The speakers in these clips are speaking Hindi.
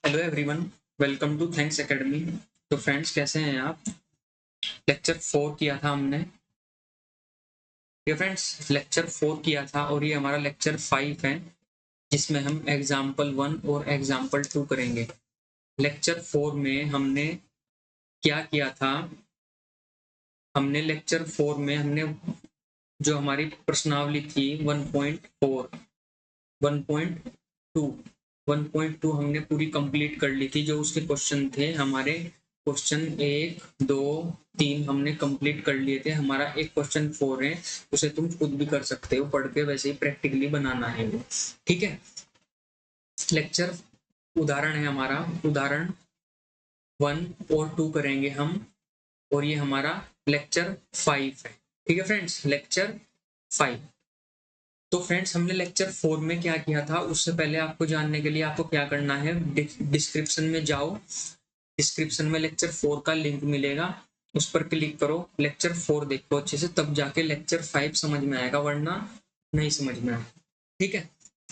Hello everyone, welcome to thanks academy. तो फ्रेंड्स, कैसे हैं आप? लेक्चर 4 किया था हमने। ये फ्रेंड्स लेक्चर 4 किया था और ये हमारा लेक्चर 5 है, जिसमें हम एग्जाम्पल 1 और एग्जाम्पल 2 करेंगे। लेक्चर 4 में हमने क्या किया था? हमने लेक्चर 4 में हमने जो हमारी प्रश्नावली थी 1.4, 1.2 1.2 हमने पूरी कंप्लीट कर ली थी। जो उसके क्वेश्चन थे हमारे, क्वेश्चन 1, 2, 3 हमने कंप्लीट कर लिए थे। हमारा एक क्वेश्चन 4 है, उसे तुम खुद भी कर सकते हो पढ़ के, वैसे ही प्रैक्टिकली बनाना है वो। ठीक है। लेक्चर उदाहरण है हमारा, उदाहरण 1 और 2 करेंगे हम, और ये हमारा लेक्चर 5 है। ठीक है फ्रेंड्स, लेक्चर 5। तो फ्रेंड्स, हमने लेक्चर 4 में क्या किया था, उससे पहले आपको जानने के लिए आपको क्या करना है, डिस्क्रिप्शन में जाओ। डिस्क्रिप्शन में लेक्चर 4 का लिंक मिलेगा, उस पर क्लिक करो, लेक्चर 4 देखो अच्छे से, तब जाके लेक्चर 5 समझ में आएगा, वरना नहीं समझ में आएगा। ठीक है।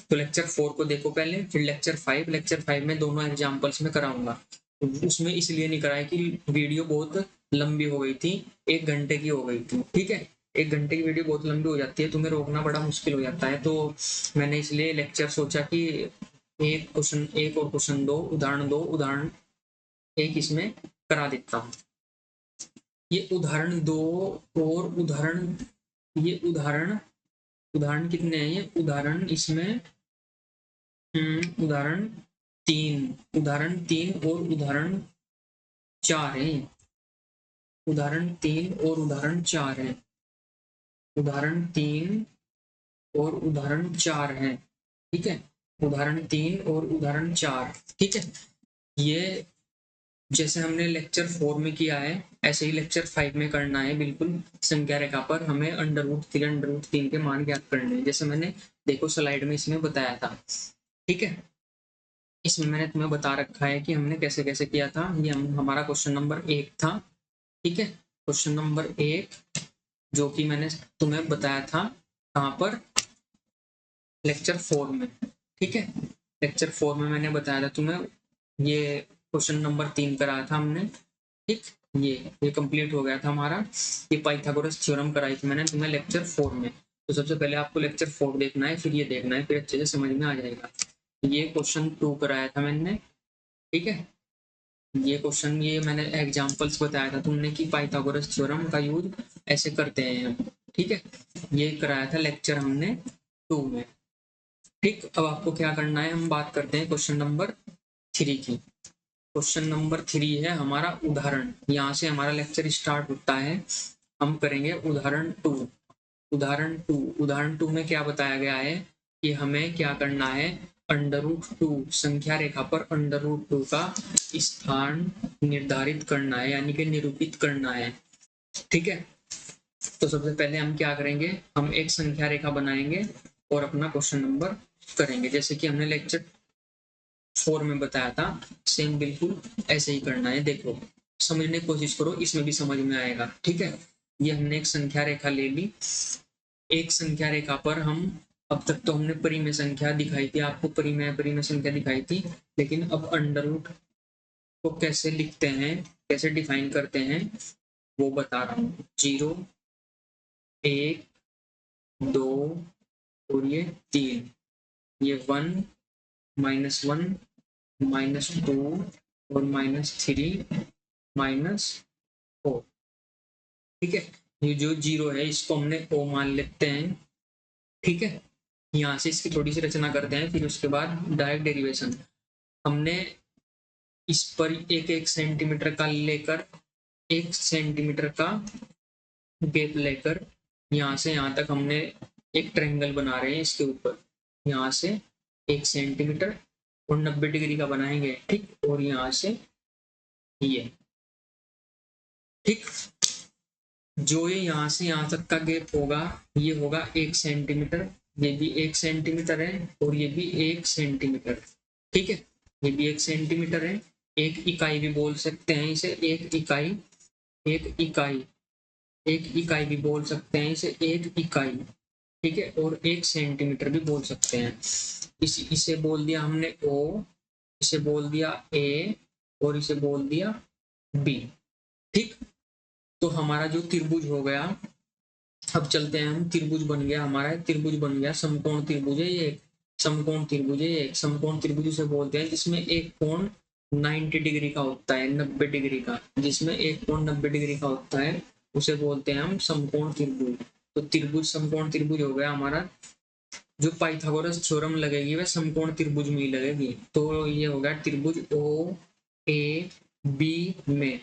तो लेक्चर 4 को देखो पहले, फिर लेक्चर 5। लेक्चर 5 में दोनों एग्जाम्पल्स में कराऊंगा। उसमें इसलिए नहीं कराया कि वीडियो बहुत लंबी हो गई थी, 1 घंटे की हो गई थी। ठीक है। 1 घंटे की वीडियो बहुत लंबी हो जाती है, तुम्हें रोकना बड़ा मुश्किल हो जाता है। तो मैंने इसलिए लेक्चर सोचा कि एक क्वेश्चन, एक और क्वेश्चन दो उदाहरण एक इसमें करा देता हूँ। ये उदाहरण दो और उदाहरण, ये उदाहरण उदाहरण कितने हैं? ये उदाहरण इसमें उदाहरण 3, उदाहरण 3 और उदाहरण 4 है। उदाहरण 3 और उदाहरण 4 है। उदाहरण 3 और उदाहरण 4 है। ठीक है। उदाहरण 3 और उदाहरण 4। ठीक है। ये जैसे हमने लेक्चर 4 में किया है, ऐसे ही लेक्चर 5 में करना है। बिल्कुल संख्या रेखा पर हमें अंडर रूट 3 के मान ज्ञात करने हैं, जैसे मैंने देखो स्लाइड में इसमें बताया था। ठीक है। इसमें मैंने तुम्हें बता रखा है कि हमने कैसे कैसे किया था। ये हमारा क्वेश्चन नंबर 1 था। ठीक है। क्वेश्चन नंबर 1, जो कि मैंने तुम्हें बताया था कहाँ पर, लेक्चर 4 में। ठीक है। लेक्चर 4 में मैंने बताया था तुम्हें, ये क्वेश्चन नंबर 3 कराया था हमने। ठीक। ये कंप्लीट हो गया था हमारा। ये पाइथागोरस थ्योरम कराई थी मैंने तुम्हें लेक्चर 4 में। तो सबसे पहले आपको लेक्चर 4 देखना है, फिर ये देखना है, फिर अच्छे से समझ में आ जाएगा। ये क्वेश्चन 2 कराया था मैंने। ठीक है। ये क्वेश्चन, ये मैंने एग्जांपल्स बताया था तुमने कि पाइथागोरस थ्योरम का यूज ऐसे करते हैं हम। ठीक है। ये कराया था लेक्चर हमने 2 में। ठीक। अब आपको क्या करना है, हम बात करते हैं क्वेश्चन नंबर 3 की। क्वेश्चन नंबर 3 है हमारा उदाहरण, यहाँ से हमारा लेक्चर स्टार्ट होता है। हम करेंगे उदाहरण 2। उदाहरण 2 में क्या बताया गया है कि हमें क्या करना है, अंडर रूट 2 संख्या रेखा पर अंडर रूट 2 का स्थान निर्धारित करना है, यानी कि निरूपित करना है। ठीक है। तो सबसे पहले हम क्या करेंगे, हम एक संख्या रेखा बनाएंगे और अपना क्वेश्चन नंबर करेंगे, जैसे कि हमने लेक्चर 4 में बताया था। सेम बिल्कुल ऐसे ही करना है। देखो, समझने की कोशिश करो, इसमें भी समझ में आएगा। ठीक है। ये हमने एक संख्या रेखा ले ली। एक संख्या रेखा पर हम, अब तक तो हमने परिमेय संख्या दिखाई थी आपको, परिमेय संख्या दिखाई थी, लेकिन अब अंडर रूट को कैसे लिखते हैं, कैसे डिफाइन करते हैं, वो बता रहा हूँ। 0, 1, 2 और ये 3, ये 1, -1, -2 और -3, -4। ठीक है। ये जो 0 है इसको हमने O मान लेते हैं। ठीक है। यहाँ से इसकी थोड़ी सी रचना करते हैं, फिर उसके बाद डायरेक्ट डेरिवेशन। हमने इस पर 1 1 सेंटीमीटर का लेकर, 1 सेंटीमीटर का गैप लेकर, यहाँ से यहाँ तक हमने एक ट्रायंगल बना रहे हैं इसके ऊपर। यहाँ से 1 सेंटीमीटर और 90 डिग्री का बनाएंगे। ठीक। और यहाँ से ये। ठीक। जो ये यहाँ से यहाँ तक का गैप होगा, ये होगा 1 सेंटीमीटर। ये भी 1 सेंटीमीटर है और ये भी 1 सेंटीमीटर। ठीक है। ये भी 1 सेंटीमीटर है। एक इकाई भी बोल सकते हैं इसे, एक इकाई, एक इकाई, एक इकाई भी बोल सकते हैं इसे, एक इकाई। ठीक है। और 1 सेंटीमीटर भी बोल सकते हैं। इसे बोल दिया हमने O। इसे बोल दिया ए और इसे बोल दिया बी। ठीक, तो हमारा जो त्रिभुज हो गया, अब चलते हैं हम, त्रिभुज बन गया हमारा, त्रिभुज बन गया, समकोण त्रिभुज है ये, समकोण त्रिभुज है ये, समकोण त्रिभुज उसे बोलते हैं जिसमें एक कोण 90 डिग्री का होता है, 90 डिग्री का, जिसमें एक कोण 90 डिग्री का होता है उसे बोलते हैं हम समकोण त्रिभुज। तो त्रिभुज समकोण त्रिभुज हो गया हमारा। जो पाइथागोरस थ्योरम लगेगी वह समकोण त्रिभुज में ही लगेगी। तो ये हो गया त्रिभुज ओ ए बी में,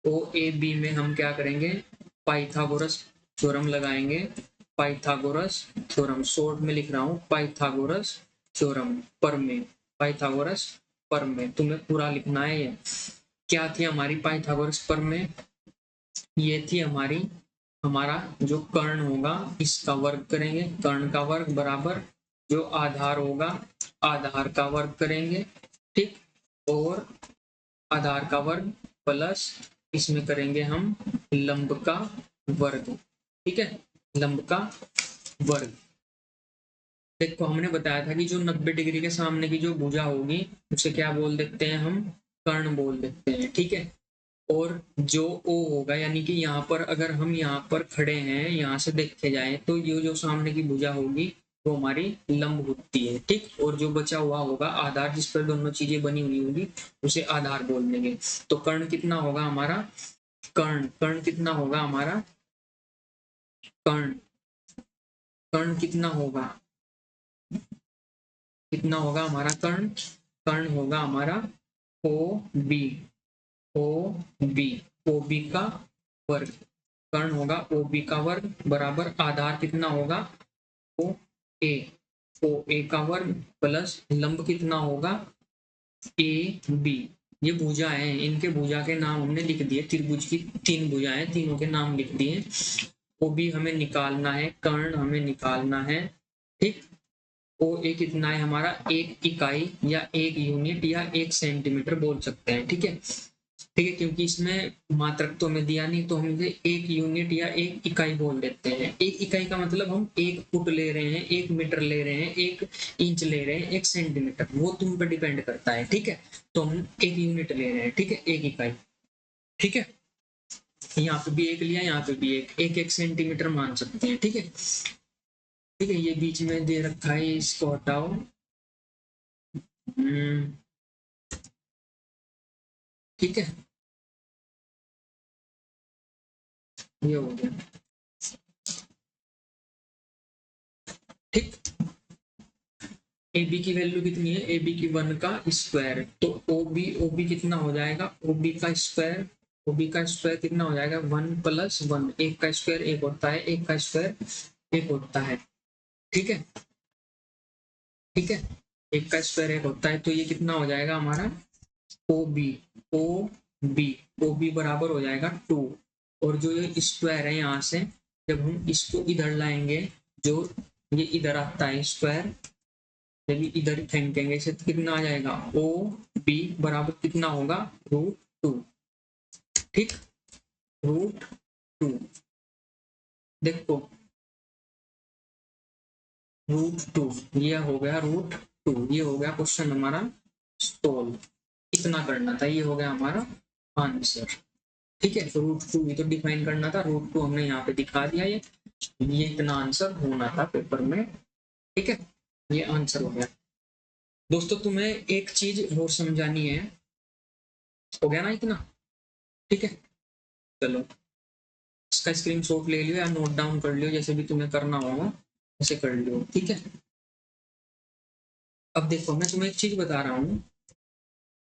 ओ ए बी में हम क्या करेंगे, पाइथागोरस थ्योरम लगाएंगे। पाइथागोरस थ्योरम शॉर्ट में लिख रहा हूं, पाइथागोरस थ्योरम पर में, पाइथागोरस पर में तुम्हें पूरा लिखना है। ये क्या थी हमारी पाइथागोरस पर में, ये थी हमारी, हमारा जो कर्ण होगा इसका वर्ग करेंगे, कर्ण का वर्ग बराबर जो आधार होगा आधार का वर्ग करेंगे। ठीक, और आधार का वर्ग प्लस इसमें करेंगे हम लंब का वर्ग। ठीक है, लंब का वर्ग। देखो हमने बताया था कि जो 90 डिग्री के सामने की जो भुजा होगी उसे क्या बोल देते हैं हम, कर्ण बोल देते हैं। ठीक है, और जो ओ होगा, यानी कि यहाँ पर अगर हम यहाँ पर खड़े हैं, यहाँ से देखे जाए तो ये जो सामने की भुजा होगी वो हमारी लंब होती है। ठीक, और जो बचा हुआ होगा आधार, जिस पर दोनों चीजें बनी हुई होगी उसे आधार बोल देंगे। तो कर्ण कितना होगा हमारा, कर्ण कर्ण कितना होगा हमारा, कर्ण कर्ण कितना होगा, कितना होगा हमारा कर्ण, कर्ण होगा हमारा O B, O B, O B का वर्ग, कर्ण होगा ओ बी का वर्ग बराबर आधार कितना होगा ओ ए, ओ ए का वर्ग प्लस लंब कितना होगा ए बी। ये भुजा है, इनके भुजा के नाम हमने लिख दिए, त्रिभुज की 3 भुजाएं, तीनों के नाम लिख दिए। ओ बी हमें निकालना है, कर्ण हमें निकालना है। ठीक, ओ ए कितना है हमारा, 1 इकाई या 1 यूनिट या 1 सेंटीमीटर बोल सकते हैं। ठीक है, ठीक है, क्योंकि इसमें मात्रक तो हमें दिया नहीं तो हम इसे 1 यूनिट या 1 इकाई बोल देते हैं। 1 इकाई का मतलब हम 1 फुट ले रहे हैं, 1 मीटर ले रहे हैं, 1 इंच ले रहे हैं, 1 सेंटीमीटर, वो तुम पर डिपेंड करता है। ठीक है, तो हम 1 यूनिट ले रहे हैं। ठीक है, 1 इकाई। ठीक है, यहाँ पे भी 1 लिया, यहाँ पे भी 1 सेंटीमीटर मान सकते हैं। ठीक है, ठीक है, ये बीच में दे रखा है, इसको हटाओ। ठीक है, ये हो गया। ठीक, ए बी की वैल्यू कितनी है, ए बी की 1 का स्क्वायर, तो ओ बी कितना हो जाएगा, ओ बी का स्क्वायर, ओ बी का स्क्वायर कितना हो जाएगा 1 + 1, 1 का स्क्वायर 1 होता है, 1 का स्क्वायर 1 होता है। ठीक है, ठीक है, 1 का स्क्वायर 1 होता है, तो ये कितना हो जाएगा हमारा O B, O B, O B बराबर हो जाएगा 2। और जो ये स्क्वायर है यहाँ से जब हम इसको इधर लाएंगे, जो ये इधर आता है स्क्वायर, यदि इधर फेंकेंगे इसे तो कितना आ जाएगा, ओ बी बराबर कितना होगा √2। ठीक, √2, देखो √2, ये हो गया √2, ये हो गया क्वेश्चन हमारा सोल्व। इतना करना था, ये हो गया हमारा आंसर। ठीक है, तो √2 भी तो डिफाइन करना था, √2 हमने यहाँ पे दिखा दिया। ये इतना आंसर होना था पेपर में। ठीक है, ये आंसर हो गया। दोस्तों तुम्हें एक चीज और समझानी है, हो गया ना इतना। ठीक है, चलो इसका स्क्रीनशॉट ले लियो या नोट डाउन कर लियो, जैसे भी तुम्हें करना होगा ऐसे कर लियो। ठीक है, अब देखो मैं तुम्हें एक चीज बता रहा हूँ,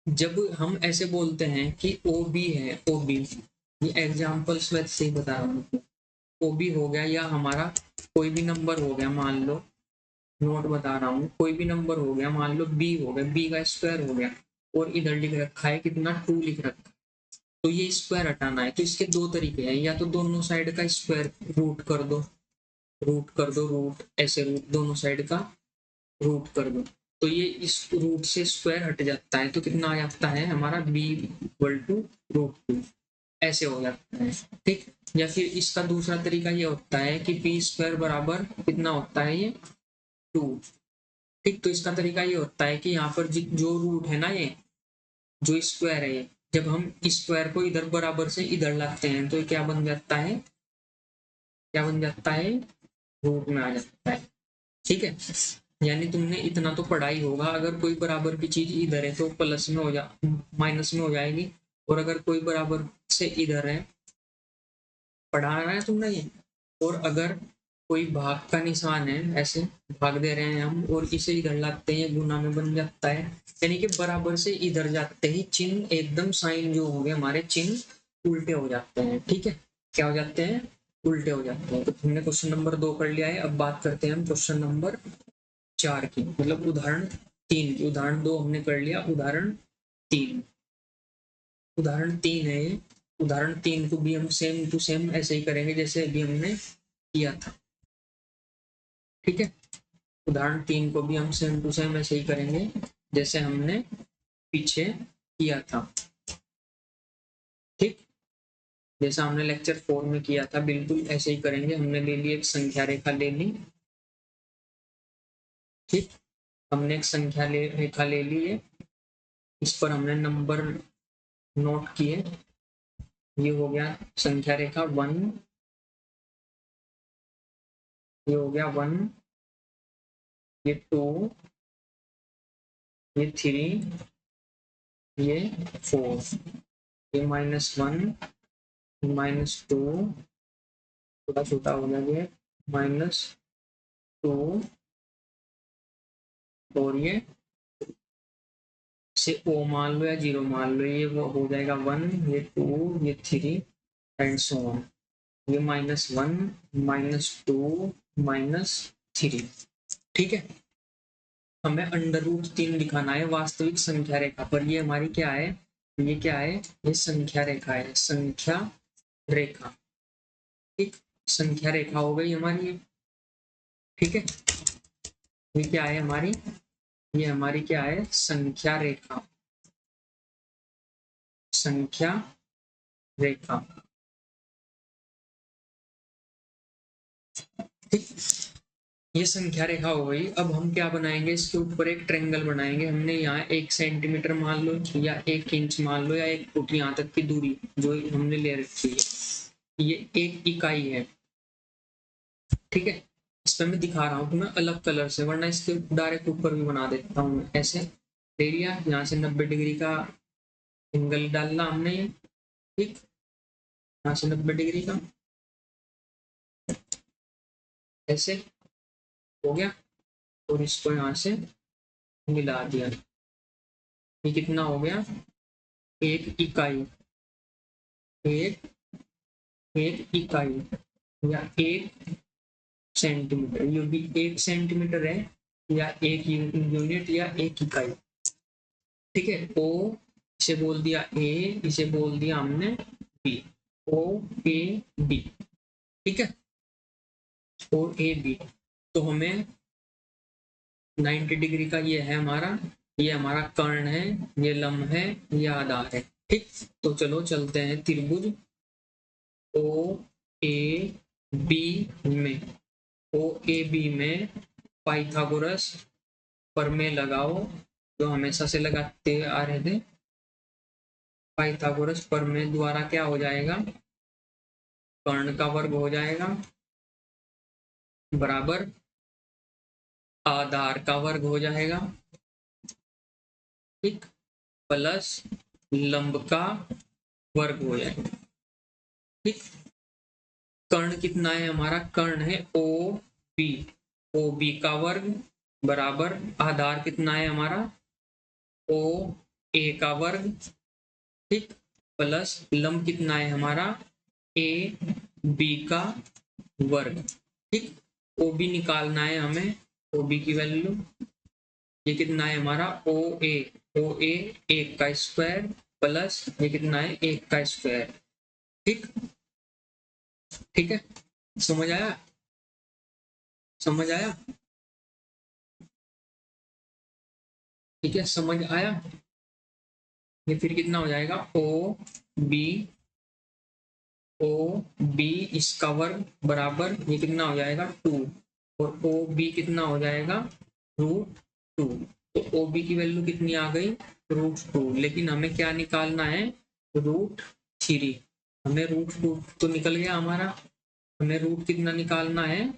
जब हम ऐसे बोलते हैं कि ओ बी है, ओ बी, ये एग्जाम्पल्स वैसे ही बता रहा हूँ, ओ बी हो गया या हमारा कोई भी नंबर हो गया, मान लो नोट बता रहा हूँ, कोई भी नंबर हो गया, मान लो बी हो गया, बी का स्क्वायर हो गया, और इधर लिख रखा है कितना 2 लिख रखा है, तो ये स्क्वायर हटाना है। तो इसके 2 तरीके हैं, या तो दोनों साइड का स्क्वायर रूट कर दो, रूट कर दो, रूट ऐसे, रूट दोनों साइड का रूट कर दो, तो ये इस रूट से स्क्वायर हट जाता है, तो कितना आ जाता है हमारा b = √2, ऐसे हो जाता है। ठीक, या फिर इसका दूसरा तरीका ये होता है कि p² बराबर कितना होता है, ये 2, ठीक, तो इसका तरीका ये होता है कि यहाँ पर जो रूट है ना, ये जो स्क्वायर है, ये जब हम स्क्वायर को इधर बराबर से इधर लाते हैं तो ये क्या बन जाता है, क्या बन जाता है, रूट में आ जाता है। ठीक है, यानी तुमने इतना तो पढ़ा ही होगा, अगर कोई बराबर की चीज इधर है तो प्लस में हो जा माइनस में हो जाएगी, और अगर कोई बराबर से इधर है, पढ़ा है तुमने ये, और अगर कोई भाग का निशान है, ऐसे भाग दे रहे हैं हम और इसे इधर लाते हैं, गुना में बन जाता है, यानी कि बराबर से इधर जाते ही चिन्ह एकदम, साइन जो हो गए हमारे चिन्ह उल्टे हो जाते हैं। ठीक है, क्या हो जाते हैं, उल्टे हो जाते हैं। तो हमने क्वेश्चन नंबर 2 कर लिया है, अब बात करते हैं हम क्वेश्चन नंबर 4 की, मतलब उदाहरण 3 की। उदाहरण 2 हमने कर लिया, उदाहरण 3, उदाहरण 3 है ये। उदाहरण 3 को भी हम सेम टू सेम ऐसे ही करेंगे जैसे अभी हमने किया था। ठीक है, उदाहरण 3 को भी हम सेम टू सेम ऐसे ही करेंगे जैसे हमने पीछे किया था। ठीक, जैसा हमने लेक्चर 4 में किया था, बिल्कुल ऐसे ही करेंगे। हमने ले ली एक संख्या रेखा ले ली। ठीक, हमने एक संख्या रेखा ले ली है, इस पर हमने नंबर नोट किए। ये हो गया संख्या रेखा 1, ये हो गया 1, ये 2, ये 3, ये 4, ये -1, -2, थोड़ा छोटा हो गया ये, -2, और ये से ओ मान लो या 0 मान लो, ये वो हो जाएगा 1, ये 2, ये 3 एंड सो ऑन। ये -1, -2, -3। ठीक है, हमें अंडर रूट 3 दिखाना है वास्तविक संख्या रेखा पर। ये हमारी क्या है, ये क्या है, ये संख्या रेखा है, संख्या रेखा। ठीक, संख्या रेखा हो गई हमारी ये। ठीक है, ये क्या है हमारी, ये हमारी क्या है, संख्या रेखा, संख्या रेखा। ठीक, ये संख्या रेखा हो गई। अब हम क्या बनाएंगे, इसके ऊपर एक ट्रेंगल बनाएंगे। हमने यहाँ 1 सेंटीमीटर मान लो, या 1 इंच मान लो, या 1 फुट यहाँ तक की दूरी जो हमने ले रखी है, ये 1 इकाई है। ठीक है, इस पर मैं दिखा रहा हूँ तुम्हें अलग कलर से, वरना इसके डायरेक्ट ऊपर भी बना देता हूँ मैं। ऐसे ले लिया, यहाँ से 90 डिग्री का एंगल डालना हमने। ठीक, यहाँ से 90 डिग्री का, ऐसे हो गया, और इसको यहाँ से मिला दिया। ये कितना हो गया, 1 इकाई, एक एक इकाई, या 1 सेंटीमीटर। ये भी 1 सेंटीमीटर है, या 1 यूनिट, या 1 इकाई। ठीक है, ओ इसे बोल दिया ए, इसे बोल दिया हमने बी, ओ ए बी। ठीक है, ओ ए बी। तो हमें 90 डिग्री का ये है हमारा, ये हमारा कर्ण है, ये लंब है, ये आधार है। ठीक, तो चलो चलते हैं त्रिभुज ओ ए बी में। ओ ए बी में पाइथागोरस प्रमेय लगाओ, जो हमेशा से लगाते आ रहे थे। पाइथागोरस प्रमेय द्वारा क्या हो जाएगा, कर्ण का वर्ग हो जाएगा बराबर आधार का वर्ग हो जाएगा। ठीक, प्लस लंब का वर्ग हो जाएगा। ठीक, कर्ण कितना है हमारा, कर्ण है ओ बी, ओ बी का वर्ग बराबर आधार कितना है हमारा, ओ ए का वर्ग। ठीक, प्लस लंब कितना है हमारा, ए बी का वर्ग। ठीक, ओ बी निकालना है हमें, ओ बी की वैल्यू, ये कितना है हमारा, ओ ए 1 का स्क्वायर, प्लस ये कितना है, 1 का स्क्वायर। ठीक, ठीक है, समझ आया, समझ आया। ठीक है, समझ आया। ये फिर कितना हो जाएगा, बी ओ बी इसका वर्ग बराबर ये कितना हो जाएगा 2, और ओ बी कितना हो जाएगा, रूट 2। तो OB की वैल्यू कितनी आ गई, √2। लेकिन हमें क्या निकालना है, √3। हमें √2 तो निकल गया हमारा, हमें रूट कितना निकालना है,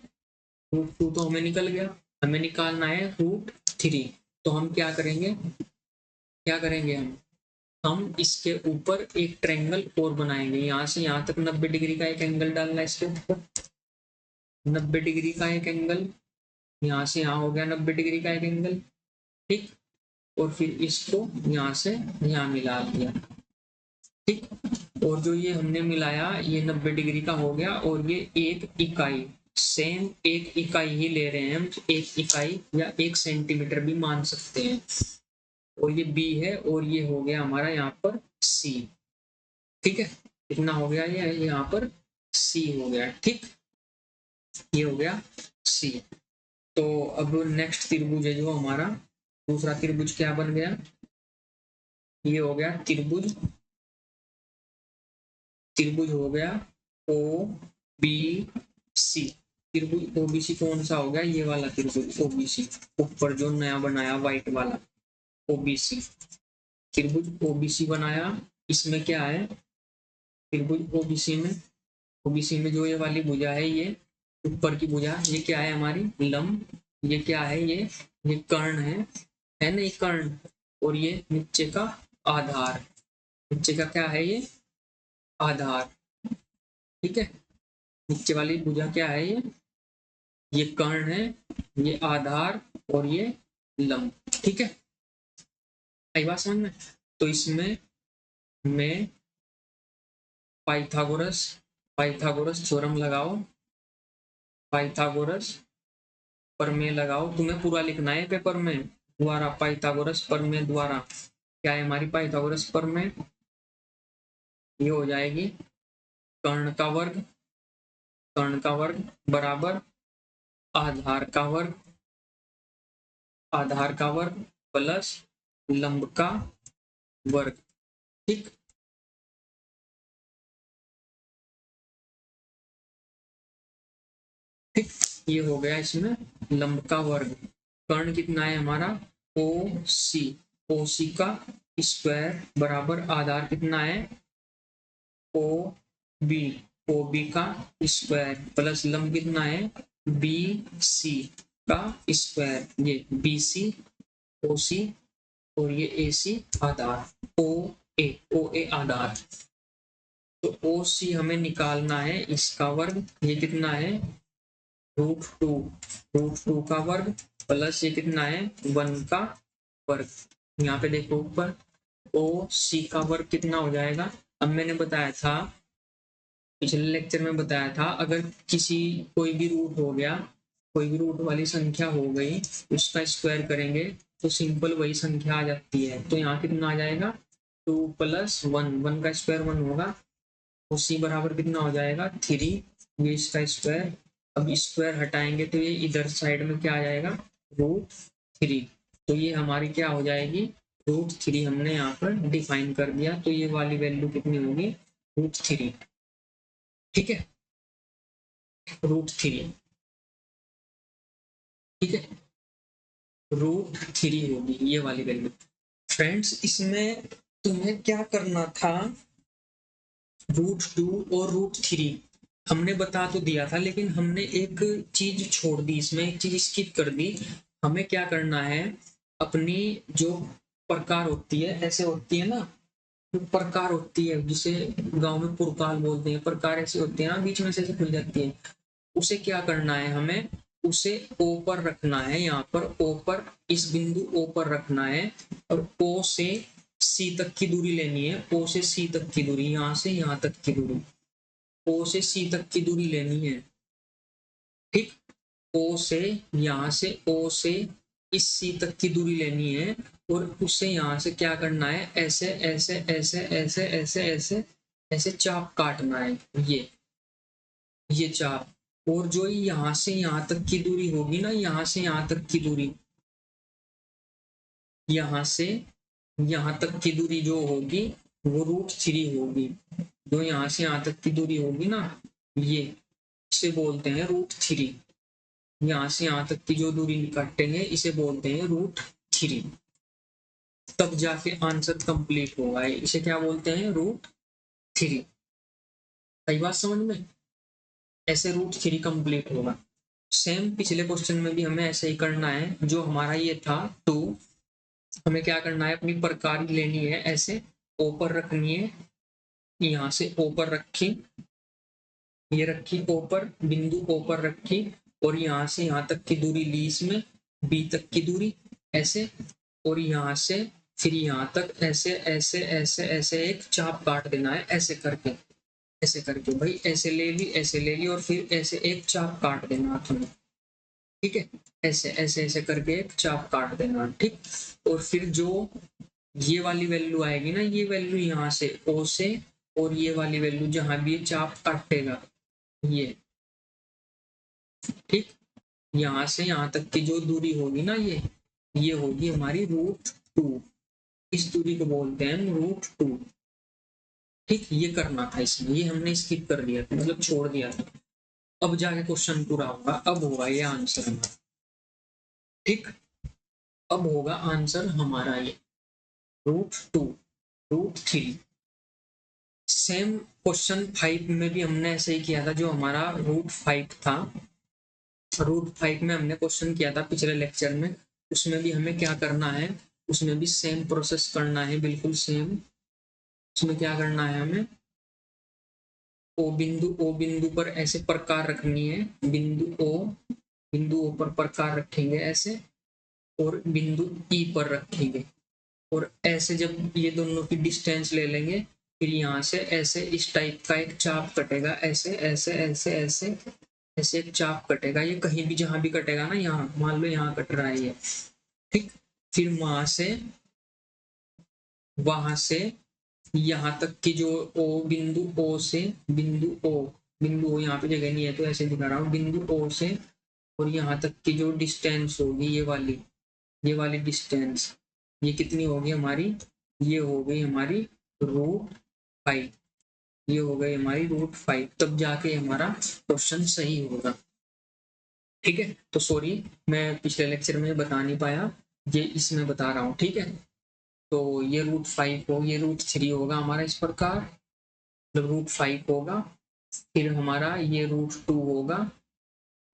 √2 तो हमें निकल गया, हमें निकालना है √3। तो हम क्या करेंगे, क्या करेंगे हम इसके ऊपर एक ट्रायंगल और बनाएंगे। यहाँ से यहाँ तक 90 डिग्री का एक एंगल डालना है इसके ऊपर, 90 डिग्री का एक एंगल, यहाँ से यहाँ हो गया 90 डिग्री का एक एंगल, ठीक। और फिर इसको यहाँ से यहाँ मिला दिया, ठीक। और जो ये हमने मिलाया ये 90 डिग्री का हो गया, और ये एक इकाई, सेम एक इकाई ही ले रहे हैं हम, एक इकाई या 1 सेंटीमीटर भी मान सकते हैं। और ये B है, और ये हो गया हमारा यहाँ पर C, ठीक है। कितना हो गया, ये यहाँ पर C हो गया, ठीक। ये हो गया C। तो अब नेक्स्ट त्रिभुज है जो हमारा दूसरा त्रिभुज, क्या बन गया, ये हो गया त्रिभुज, त्रिभुज हो गया OBC। त्रिभुज OBC कौन सा हो गया, ये वाला त्रिभुज OBC, ऊपर जो नया बनाया व्हाइट वाला OBC, त्रिभुज OBC बनाया। इसमें क्या है, त्रिभुज OBC में जो ये वाली भुजा है, ये ऊपर की भुजा, ये क्या है हमारी लंब, ये क्या है, ये कर्ण है ना, ये कर्ण। और ये नीचे का आधार, नीचे का क्या है, ये आधार, ठीक है। नीचे वाली भुजा क्या है, ये कर्ण है, ये आधार, और ये लंब, ठीक है। आई बात समझ में। तो इसमें मैं पाइथागोरस थ्योरम लगाओ, पाइथागोरस प्रमेय लगाओ। तुम्हें पूरा लिखना है पेपर में, द्वारा पाइथागोरस प्रमेय द्वारा। क्या है हमारी पाइथागोरस प्रमेय, ये हो जाएगी कर्ण का वर्ग, कर्ण का वर्ग बराबर आधार का वर्ग, आधार का वर्ग प्लस लंब का वर्ग, ठीक। ठीक, ये हो गया इसमें लंब का वर्ग। कर्ण कितना है हमारा OC, OC का स्क्वायर बराबर आधार कितना है OB, OB का स्क्वायर प्लस लंब कितना है BC का स्क्वायर, ये BC OC और ये AC आधार, OA आधार। तो OC हमें निकालना है, इसका वर्ग ये कितना है √2, √2 का वर्ग प्लस ये कितना है 1 का वर्ग। यहाँ पे देखो ऊपर OC का वर्ग कितना हो जाएगा। अब मैंने बताया था, पिछले लेक्चर में बताया था, अगर किसी कोई भी रूट हो गया, कोई भी रूट वाली संख्या हो गई, उसका स्क्वायर करेंगे तो सिंपल वही संख्या आ जाती है। तो यहाँ कितना आ जाएगा 2 + 1, 1 का स्क्वायर 1 होगा, तो C बराबर कितना हो जाएगा 3, ये इसका स्क्वायर। अब स्क्वायर हटाएंगे तो ये इधर साइड में क्या आ जाएगा √3। तो ये हमारी क्या हो जाएगी √3, हमने यहाँ पर डिफाइन कर दिया। तो ये वाली वैल्यू कितनी होगी √3, ठीक है, √3, ठीक है, √3 होगी ये वाली वैल्यू। फ्रेंड्स इसमें तुम्हें क्या करना था, √2 और √3 हमने बता तो दिया था, लेकिन हमने एक चीज छोड़ दी, इसमें एक चीज स्किप कर दी। हमें क्या करना है, अपनी जो प्रकार होती है, ऐसे होती है ना, जो प्रकार होती है जिसे गांव में पुरकार बोलते हैं, प्रकार ऐसी होती है ना बीच में से ऐसे खुल जाती है, उसे क्या करना है, हमें उसे O पर रखना है। यहाँ पर O पर, इस बिंदु O पर रखना है, और O से C तक की दूरी लेनी है, O से C तक की दूरी, यहाँ से यहाँ तक की दूरी, O से C तक की दूरी लेनी है, ठीक। O से, यहाँ से O से इस C तक की दूरी लेनी है, और उसे यहाँ से क्या करना है, ऐसे ऐसे ऐसे ऐसे ऐसे ऐसे ऐसे चाप काटना है, ये चाप। और जो यहाँ से यहाँ तक की दूरी होगी ना, यहाँ से यहाँ तक की दूरी, यहाँ से यहाँ तक की दूरी जो होगी वो √3 होगी। जो यहाँ से यहाँ तक की दूरी होगी ना, ये इसे बोलते हैं √3, यहाँ से यहाँ तक की जो दूरी काटेंगे इसे बोलते हैं √3। तब जाके आंसर कंप्लीट होगा, इसे क्या बोलते हैं, √3। सही बात समझ में, ऐसे √3 कंप्लीट होगा। सेम पिछले क्वेश्चन में भी हमें ऐसे ही करना है। जो हमारा ये था 2, हमें क्या करना है, अपनी प्रकार लेनी है, ऐसे ऊपर रखनी है, यहाँ से ऊपर रखी, ये रखी ऊपर, बिंदु ऊपर रखी, और यहाँ से यहाँ तक की दूरी ली, इसमें बी तक की दूरी ऐसे, और यहाँ से फिर यहाँ तक ऐसे ऐसे ऐसे ऐसे एक चाप काट देना है, ऐसे करके, ऐसे करके भाई, ऐसे ले ली, ऐसे ले ली, और फिर ऐसे एक चाप काट देना हाथ में, ठीक है, ऐसे ऐसे ऐसे करके एक चाप काट देना, ठीक। और फिर जो ये वाली वैल्यू आएगी ना, ये वैल्यू यहाँ से ओ से, और ये वाली वैल्यू जहां भी ये चाप काटेगा, ये, ठीक, यहाँ से यहाँ तक की जो दूरी होगी ना, ये होगी हमारी √2। इस दूरी को बोलते हैं हम √2, ठीक। ये करना था इसमें, ये हमने स्किप कर दिया था, मतलब छोड़ दिया था। अब जाके क्वेश्चन पूरा होगा, अब होगा ये आंसर हमारा, ठीक। अब होगा आंसर हमारा ये √2, √3। सेम क्वेश्चन 5 में भी हमने ऐसे ही किया था, जो हमारा √5 था। √5 में हमने क्वेश्चन किया था पिछले लेक्चर में, उसमें भी हमें क्या करना है, उसमें भी सेम प्रोसेस करना है, बिल्कुल सेम। उसमें क्या करना है, हमें ओ बिंदु पर ऐसे प्रकार रखनी है, बिंदु ओ पर प्रकार रखेंगे ऐसे, और बिंदु ई पर रखेंगे, और ऐसे जब ये दोनों की डिस्टेंस ले लेंगे, फिर यहाँ से ऐसे इस टाइप का एक चाप कटेगा, ऐसे ऐसे ऐसे ऐसे ऐसे एक चाप कटेगा, ये कहीं भी जहां भी कटेगा ना, यहाँ मान लो यहाँ कट रहा है ये, ठीक। फिर वहां से यहाँ तक की जो ओ बिंदु ओ से, बिंदु ओ यहाँ पे जगह नहीं है तो ऐसे दिखा रहा हूँ, बिंदु ओ से और यहाँ तक की जो डिस्टेंस होगी, ये वाली डिस्टेंस, ये कितनी होगी हमारी, ये हो गई हमारी √5, ये हो गई हमारी √5। तब जाके हमारा क्वेश्चन सही होगा, ठीक है। तो सॉरी, मैं पिछले लेक्चर में बता नहीं पाया, ये इसमें बता रहा हूँ, ठीक है। तो ये √5 हो, ये √3 होगा हमारा इस प्रकार, मतलब √5 होगा, फिर हमारा ये √2 होगा,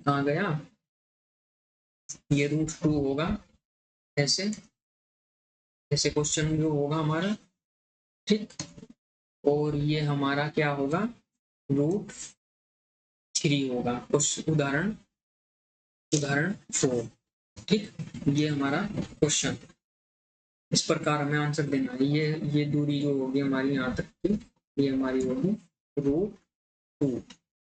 कहाँ गया, ये √2 होगा, ऐसे ऐसे क्वेश्चन जो होगा हमारा, ठीक। और ये हमारा क्या होगा, √3 होगा, उदाहरण उदाहरण 4, ठीक। ये हमारा क्वेश्चन, इस प्रकार हमें आंसर देना है। ये दूरी जो होगी हमारी यहाँ तक की, ये हमारी होगी √2,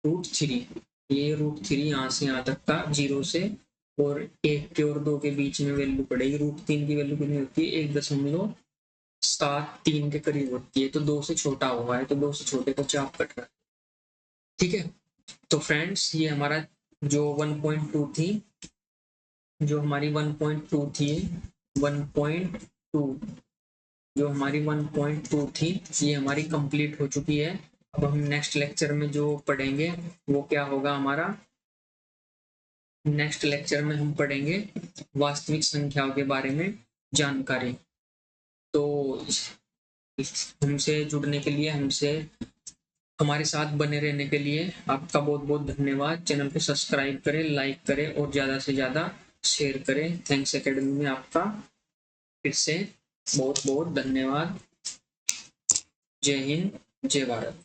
√3, ये √3 यहाँ से यहाँ तक का, 0 से और 1 के और 2 के बीच में वैल्यू पड़ेगी। √3 की वैल्यू कितनी होती है, 1.73 के करीब होती है, तो 2 से छोटा हुआ है, तो 2 से छोटे को चाप कट रहा है, ठीक है। तो फ्रेंड्स, ये हमारा जो 1.2 थी, जो हमारी 1.2 थी, 1.2, जो हमारी 1.2 थी, ये हमारी कंप्लीट हो चुकी है। अब हम नेक्स्ट लेक्चर में जो पढ़ेंगे वो क्या होगा हमारा, नेक्स्ट लेक्चर में हम पढ़ेंगे वास्तविक संख्याओं के बारे में जानकारी। तो हमसे जुड़ने के लिए, हमारे साथ बने रहने के लिए आपका बहुत बहुत धन्यवाद। चैनल को सब्सक्राइब करें, लाइक करें और ज़्यादा से ज़्यादा शेयर करें। थैंक्स एकेडमी में आपका फिर से बहुत बहुत धन्यवाद। जय हिंद, जय भारत।